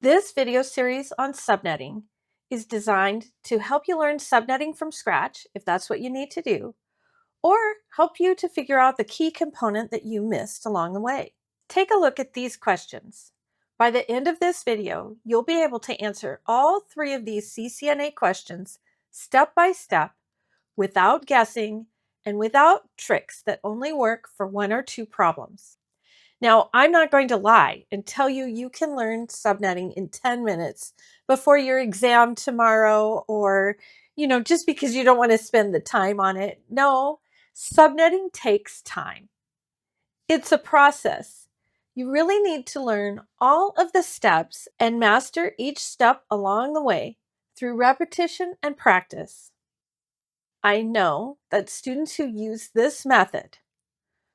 This video series on subnetting is designed to help you learn subnetting from scratch, if that's what you need to do, or help you to figure out the key component that you missed along the way. Take a look at these questions. By the end of this video, you'll be able to answer all three of these CCNA questions step by step, without guessing and without tricks that only work for one or two problems. Now, I'm not going to lie and tell you you can learn subnetting in 10 minutes before your exam tomorrow or, just because you don't want to spend the time on it. No, subnetting takes time. It's a process. You really need to learn all of the steps and master each step along the way through repetition and practice. I know that students who use this method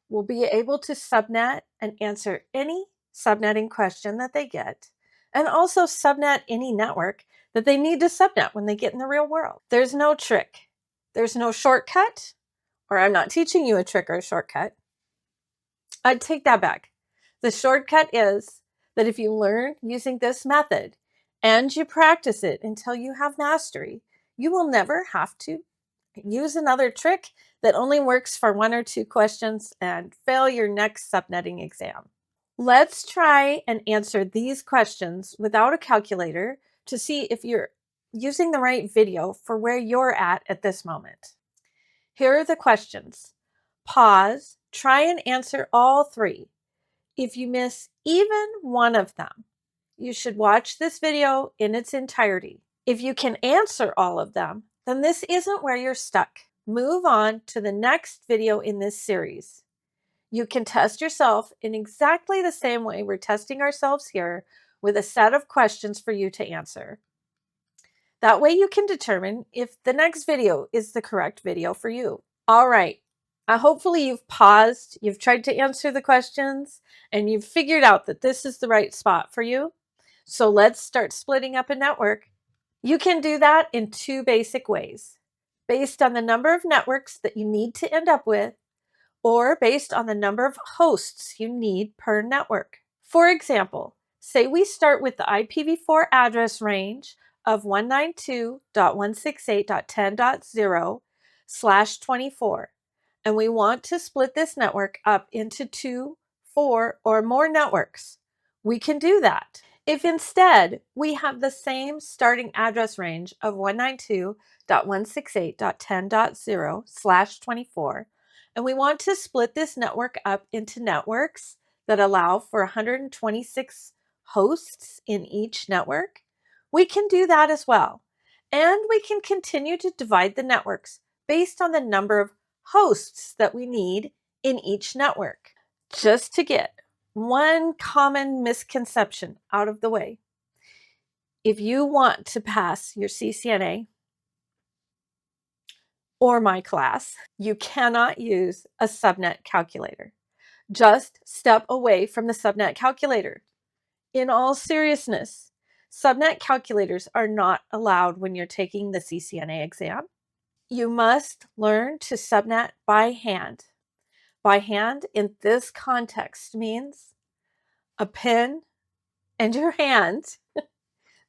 will be able to subnet and answer any subnetting question that they get, and also subnet any network that they need to subnet when they get in the real world. There's no trick. There's no shortcut, or I'm not teaching you a trick or a shortcut. I'd take that back. The shortcut is that if you learn using this method and you practice it until you have mastery, you will never have to use another trick that only works for one or two questions and fail your next subnetting exam. Let's try and answer these questions without a calculator to see if you're using the right video for where you're at this moment. Here are the questions. Pause, try and answer all three. If you miss even one of them, you should watch this video in its entirety. If you can answer all of them, then this isn't where you're stuck. Move on to the next video in this series. You can test yourself in exactly the same way we're testing ourselves here, with a set of questions for you to answer. That way you can determine if the next video is the correct video for you. All right. Hopefully you've paused, you've tried to answer the questions, and you've figured out that this is the right spot for you. So let's start splitting up a network. You can do that in two basic ways, based on the number of networks that you need to end up with, or based on the number of hosts you need per network. For example, say we start with the IPv4 address range of 192.168.10.0/24, and we want to split this network up into 2, 4, or more networks. We can do that. If instead we have the same starting address range of 192.168.10.0/24, and we want to split this network up into networks that allow for 126 hosts in each network, we can do that as well. And we can continue to divide the networks based on the number of hosts that we need in each network. Just to get one common misconception out of the way. If you want to pass your CCNA or my class, you cannot use a subnet calculator. Just step away from the subnet calculator. In all seriousness, subnet calculators are not allowed when you're taking the CCNA exam. You must learn to subnet by hand. By hand in this context means a pen and your hand.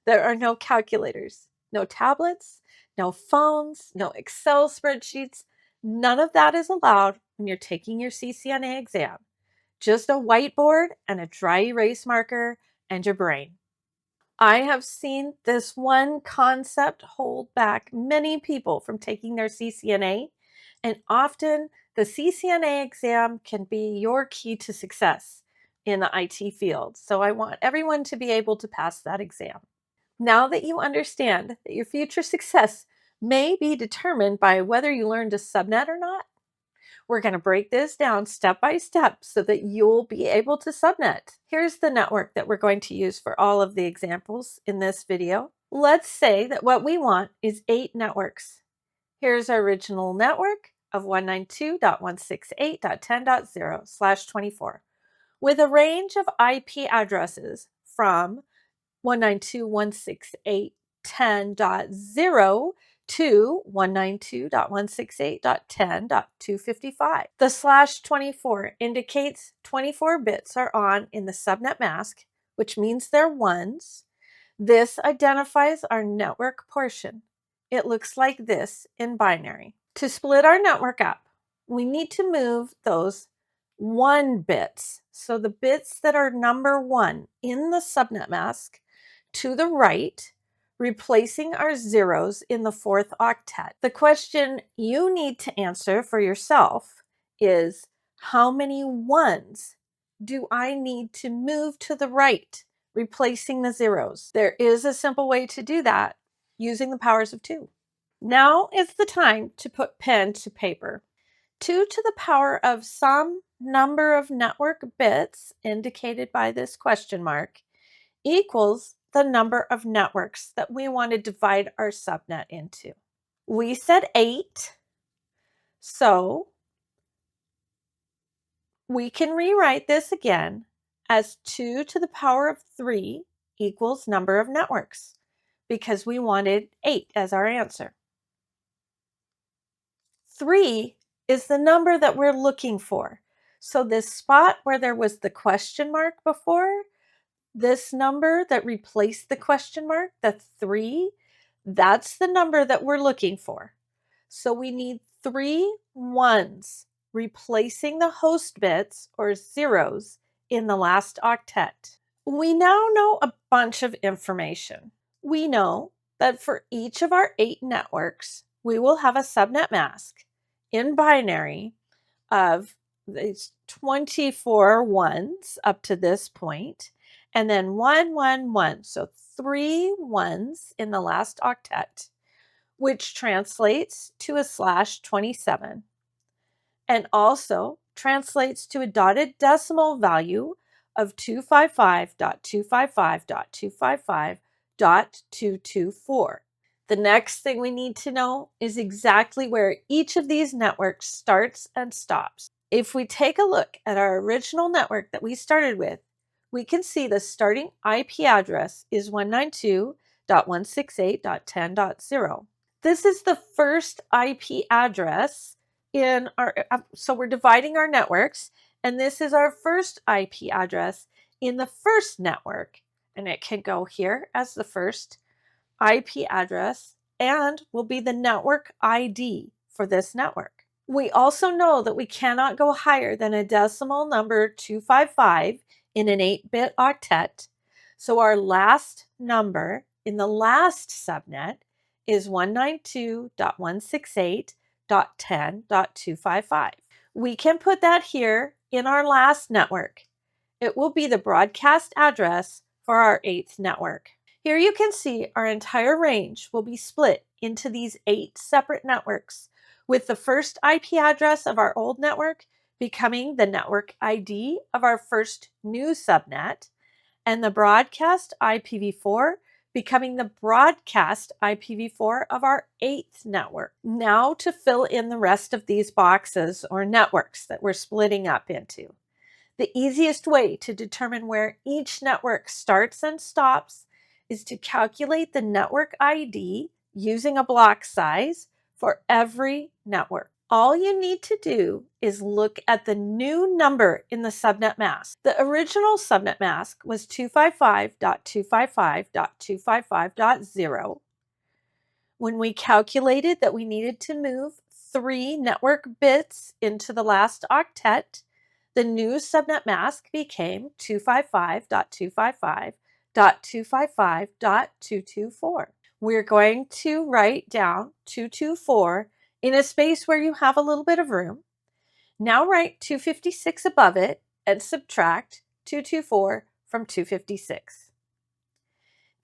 There are no calculators, no tablets, no phones, no Excel spreadsheets. None of that is allowed when you're taking your CCNA exam. Just a whiteboard and a dry erase marker and your brain. I have seen this one concept hold back many people from taking their CCNA, and often the CCNA exam can be your key to success in the IT field. So I want everyone to be able to pass that exam. Now that you understand that your future success may be determined by whether you learn to subnet or not, we're going to break this down step by step so that you'll be able to subnet. Here's the network that we're going to use for all of the examples in this video. Let's say that what we want is 8 networks. Here's our original network of 192.168.10.0/24 with a range of IP addresses from 192.168.10.0 to 192.168.10.255. The /24 indicates 24 bits are on in the subnet mask, which means they're ones, This identifies our network portion. It looks like this in binary. To split our network up, we need to move those 1 bits. So the bits that are number 1 in the subnet mask to the right, replacing our zeros in the 4th octet. The question you need to answer for yourself is, how many 1s do I need to move to the right, replacing the zeros? There is a simple way to do that using the powers of 2. Now is the time to put pen to paper. 2 to the power of some number of network bits indicated by this question mark equals the number of networks that we want to divide our subnet into. We said 8, so we can rewrite this again as 2 to the power of 3 equals number of networks because we wanted 8 as our answer. 3 is the number that we're looking for. So this spot where there was the question mark before, this number that replaced the question mark, the 3, that's the number that we're looking for. So we need 3 1s replacing the host bits or zeros in the last octet. We now know a bunch of information. We know that for each of our 8 networks, we will have a subnet mask in binary of these 24 ones up to this point, and then 1, 1, 1. So 3 1s in the last octet, which translates to a /27, and also translates to a dotted decimal value of 255.255.255.224. The next thing we need to know is exactly where each of these networks starts and stops. If we take a look at our original network that we started with, we can see the starting IP address is 192.168.10.0. This is the first IP address in our, so we're dividing our networks, and this is our first IP address in the first network, and it can go here as the first IP address and will be the network ID for this network. We also know that we cannot go higher than a decimal number 255 in an 8-bit octet, so our last number in the last subnet is 192.168.10.255. We can put that here in our last network. It will be the broadcast address for our 8th network. Here you can see our entire range will be split into these 8 separate networks, with the first IP address of our old network becoming the network ID of our first new subnet, and the broadcast IPv4 becoming the broadcast IPv4 of our 8th network. Now to fill in the rest of these boxes or networks that we're splitting up into. The easiest way to determine where each network starts and stops is to calculate the network ID using a block size for every network. All you need to do is look at the new number in the subnet mask. The original subnet mask was 255.255.255.0. When we calculated that we needed to move 3 network bits into the last octet, the new subnet mask became 255.255.255.224. We're going to write down 224 in a space where you have a little bit of room. Now write 256 above it and subtract 224 from 256.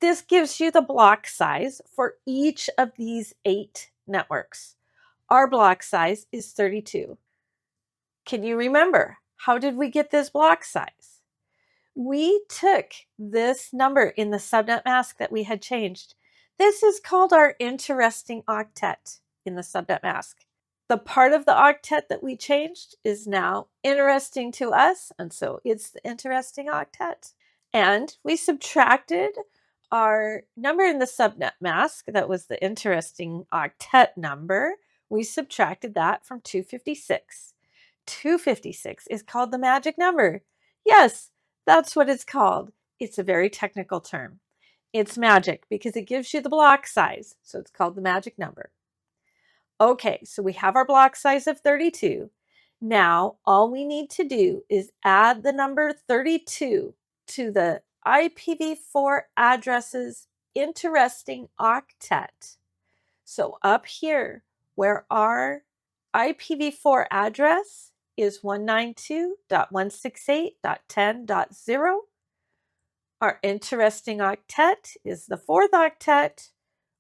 This gives you the block size for each of these 8 networks. Our block size is 32. Can you remember, how did we get this block size? We took this number in the subnet mask that we had changed. This is called our interesting octet in the subnet mask. The part of the octet that we changed is now interesting to us, and so it's the interesting octet. And we subtracted our number in the subnet mask, that was the interesting octet number. We subtracted that from 256. 256 is called the magic number. Yes, that's what it's called. It's a very technical term. It's magic because it gives you the block size, so it's called the magic number. Okay, so we have our block size of 32. Now, all we need to do is add the number 32 to the IPv4 addresses interesting octet. So up here, where our IPv4 address is 192.168.10.0, our interesting octet is the fourth octet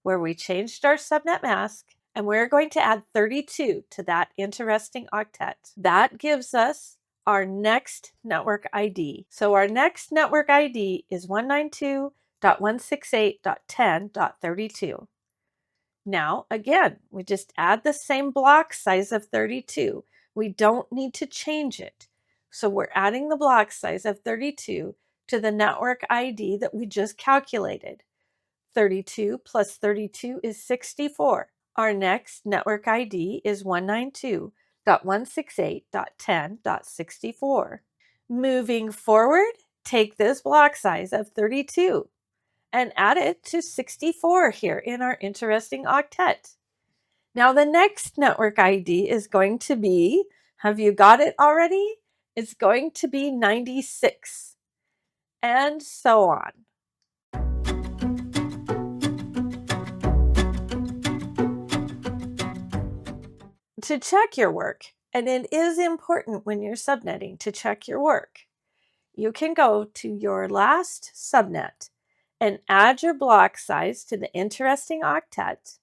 where we changed our subnet mask, and we're going to add 32 to that interesting octet. That gives us our next network ID. So our next network ID is 192.168.10.32. Now, again, we just add the same block size of 32. We don't need to change it. So we're adding the block size of 32 to the network ID that we just calculated. 32 plus 32 is 64. Our next network ID is 192.168.10.64. Moving forward, take this block size of 32 and add it to 64 here in our interesting octet. Now the next network ID is going to be, have you got it already? It's going to be 96, and so on. To check your work, and it is important when you're subnetting to check your work, you can go to your last subnet and add your block size to the interesting octet.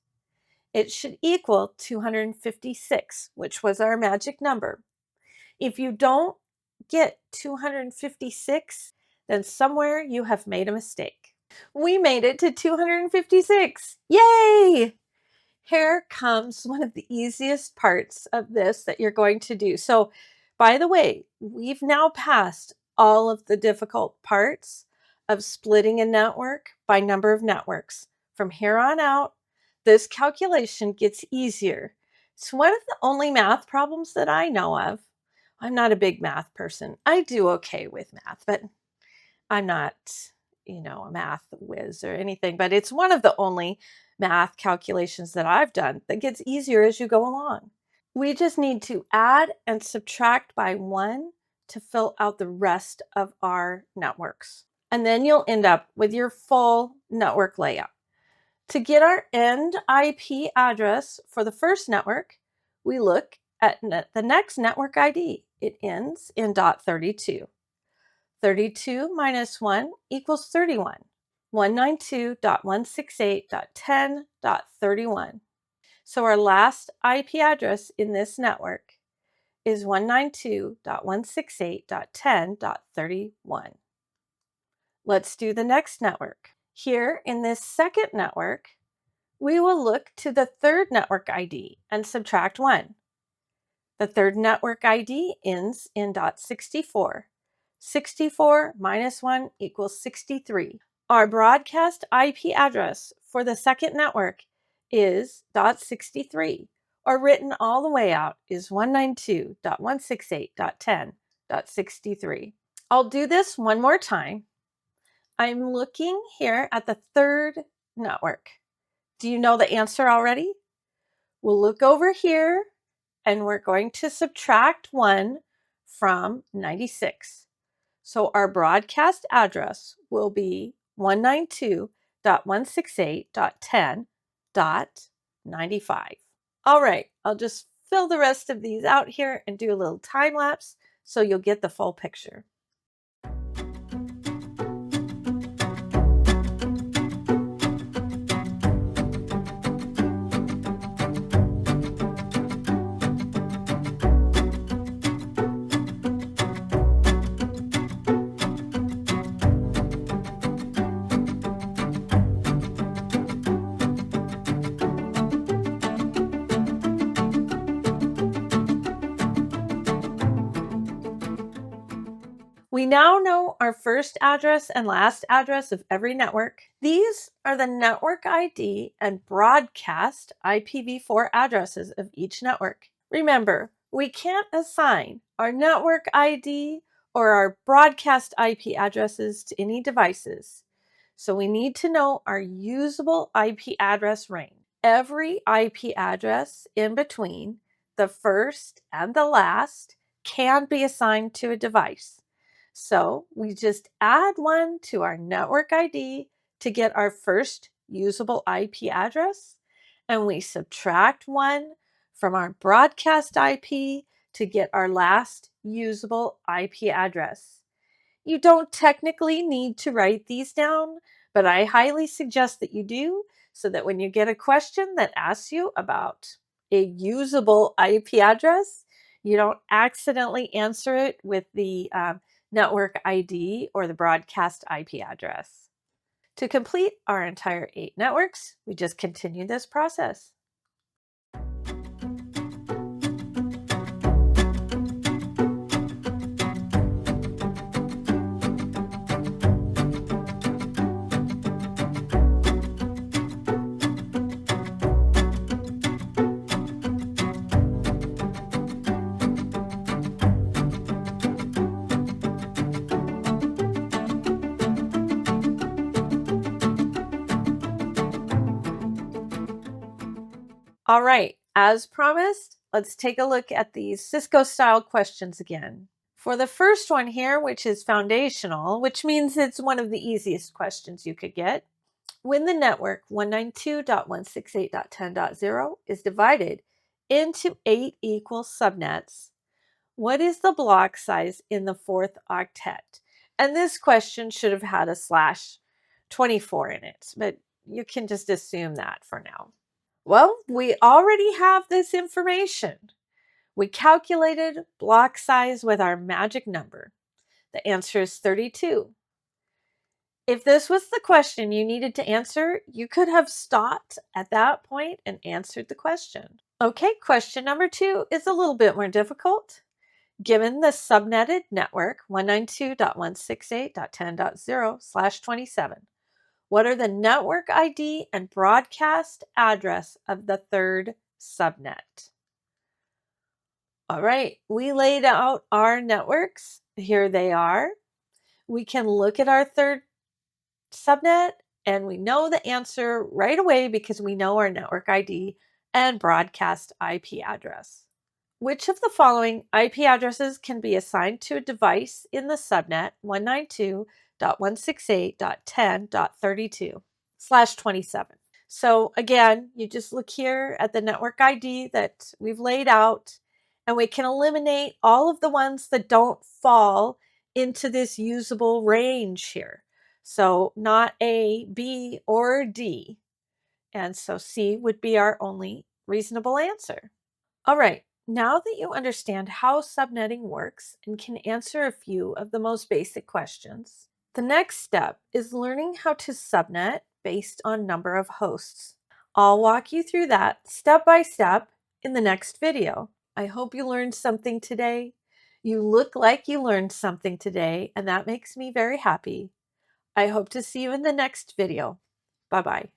It should equal 256, which was our magic number. If you don't get 256, then somewhere you have made a mistake. We made it to 256. Yay! Here comes one of the easiest parts of this that you're going to do. So, by the way, we've now passed all of the difficult parts of splitting a network by number of networks. From here on out, this calculation gets easier. It's one of the only math problems that I know of. I'm not a big math person. I do okay with math, but I'm not, a math whiz or anything, but it's one of the only math calculations that I've done that gets easier as you go along. We just need to add and subtract by 1 to fill out the rest of our networks. And then you'll end up with your full network layout. To get our end IP address for the first network, we look at the next network ID. It ends in .32. 32 minus 1 equals 31. 192.168.10.31. So our last IP address in this network is 192.168.10.31. Let's do the next network. Here in this second network, we will look to the third network ID and subtract 1. The third network ID ends in .64. 64 minus 1 equals 63. Our broadcast IP address for the second network is .63, or written all the way out is 192.168.10.63. I'll do this one more time. I'm looking here at the third network. Do you know the answer already? We'll look over here and we're going to subtract 1 from 96. So our broadcast address will be 192.168.10.95. All right, I'll just fill the rest of these out here and do a little time lapse so you'll get the full picture. We now know our first address and last address of every network. These are the network ID and broadcast IPv4 addresses of each network. Remember, we can't assign our network ID or our broadcast IP addresses to any devices. So we need to know our usable IP address range. Every IP address in between the first and the last can be assigned to a device. So we just add one to our network ID to get our first usable IP address, and we subtract one from our broadcast IP to get our last usable IP address. You don't technically need to write these down, but I highly suggest that you do so that when you get a question that asks you about a usable IP address, you don't accidentally answer it with the network ID or the broadcast IP address. To complete our entire 8 networks, we just continue this process. All right, as promised, let's take a look at these Cisco style questions again. For the first one here, which is foundational, which means it's one of the easiest questions you could get, when the network 192.168.10.0 is divided into 8 equal subnets, what is the block size in the 4th octet? And this question should have had a /24 in it, but you can just assume that for now. Well, we already have this information. We calculated block size with our magic number. The answer is 32. If this was the question you needed to answer, you could have stopped at that point and answered the question. Okay, question number 2 is a little bit more difficult. Given the subnetted network 192.168.10.0/27, what are the network ID and broadcast address of the 3rd subnet? All right, we laid out our networks. Here they are. We can look at our 3rd subnet and we know the answer right away because we know our network ID and broadcast IP address. Which of the following IP addresses can be assigned to a device in the subnet 192.168.10.32/27? So again, you just look here at the network ID that we've laid out, and we can eliminate all of the ones that don't fall into this usable range here. So not A, B, or D. And so C would be our only reasonable answer. All right, now that you understand how subnetting works and can answer a few of the most basic questions, the next step is learning how to subnet based on number of hosts. I'll walk you through that step by step in the next video. I hope you learned something today. You look like you learned something today, and that makes me very happy. I hope to see you in the next video. Bye-bye.